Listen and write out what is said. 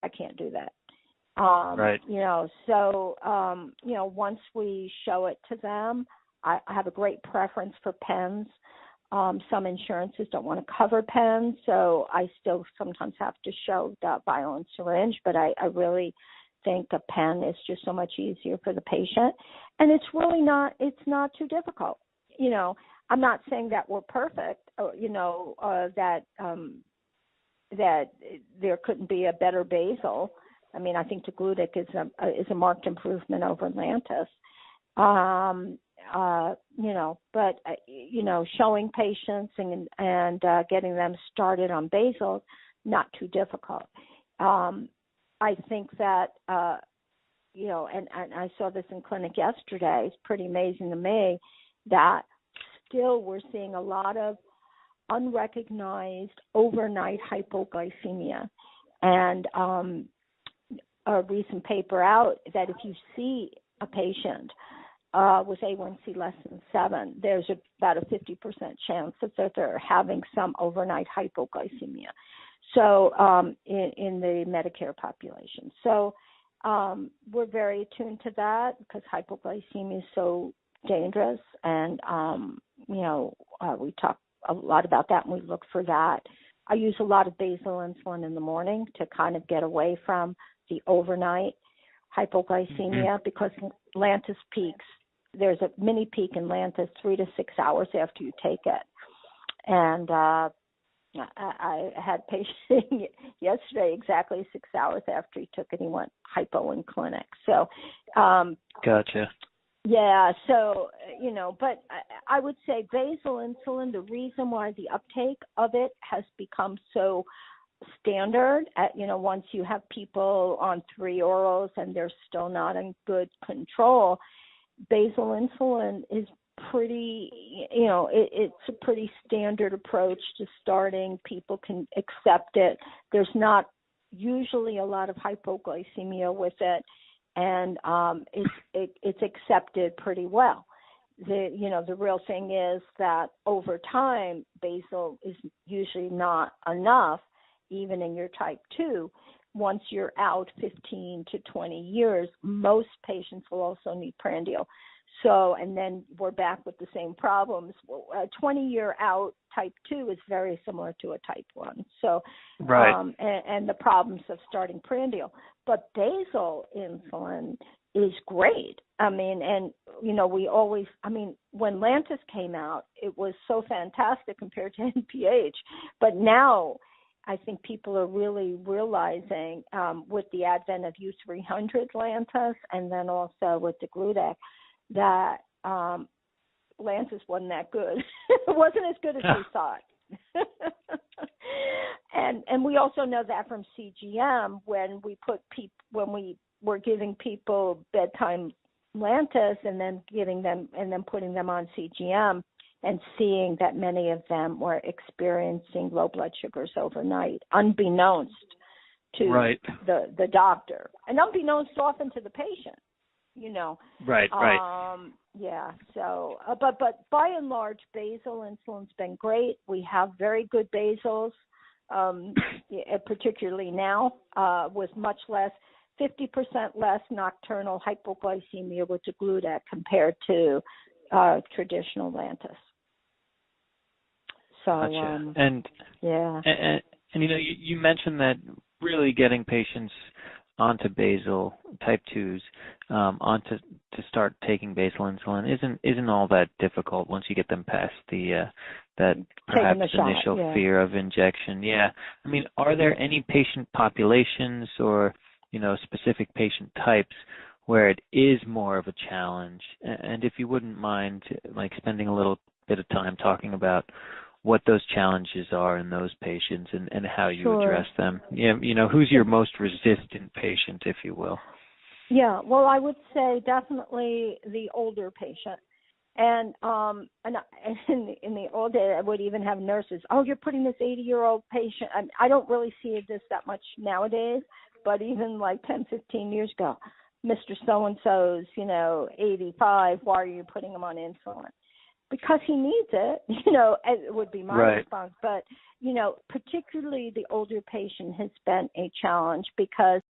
I can't do that. Right. So once we show it to them, I have a great preference for pens. Some insurances don't want to cover pens, so I still sometimes have to show the vial and syringe, but I really think a pen is just so much easier for the patient. And it's not too difficult. I'm not saying that we're perfect, that there couldn't be a better basal. I mean, I think the Gludic is a marked improvement over Lantus. But showing patients and getting them started on basals, not too difficult. I think that, and I saw this in clinic yesterday. It's pretty amazing to me that still we're seeing a lot of unrecognized overnight hypoglycemia. And a recent paper out that if you see a patient with A1C less than 7, there's about a 50% chance that they're having some overnight hypoglycemia. So in the Medicare population. So we're very attuned to that because hypoglycemia is so dangerous. And, we talk a lot about that and we look for that. I use a lot of basal insulin in the morning to kind of get away from the overnight hypoglycemia because Lantus peaks. There's a mini peak in Lantus 3 to 6 hours after you take it. And I had a patient yesterday exactly 6 hours after he took it. He went hypo in clinic. So, gotcha. Yeah, so, but I would say basal insulin, the reason why the uptake of it has become so standard, once you have people on 3 orals and they're still not in good control, basal insulin is pretty, it's a pretty standard approach to starting. People can accept it. There's not usually a lot of hypoglycemia with it. And it's accepted pretty well. The real thing is that over time, basal is usually not enough, even in your type 2. Once you're out 15 to 20 years, most patients will also need prandial. So, and then we're back with the same problems. A 20-year out type 2 is very similar to a type 1. So, right. And the problems of starting prandial. But basal insulin is great. I mean, and, when Lantus came out, it was so fantastic compared to NPH. But now I think people are really realizing with the advent of U300 Lantus and then also with the Gludic that Lantus wasn't that good. It wasn't as good as we thought. And we also know that from CGM when we were giving people bedtime Lantus and then putting them on CGM and seeing that many of them were experiencing low blood sugars overnight, unbeknownst to the doctor, and unbeknownst often to the patient. Right. Yeah. So, but by and large, basal insulin's been great. We have very good basals, particularly now, with much less, 50% less nocturnal hypoglycemia with the Gludic compared to traditional Lantus. So, gotcha. And you mentioned that really getting patients onto basal type 2s, to start taking basal insulin isn't all that difficult once you get them past that perhaps initial fear of injection. Yeah. I mean, are there any patient populations or specific patient types where it is more of a challenge? And if you wouldn't mind spending a little bit of time talking about what those challenges are in those patients and how you address them. Who's your most resistant patient, if you will? Yeah, well, I would say definitely the older patient. And in the old days, I would even have nurses, you're putting this 80-year-old patient. I don't really see this that much nowadays, but even 10, 15 years ago, Mr. So-and-so's, 85, why are you putting him on insulin? because he needs it, it would be my Right. response. But, particularly the older patient has been a challenge because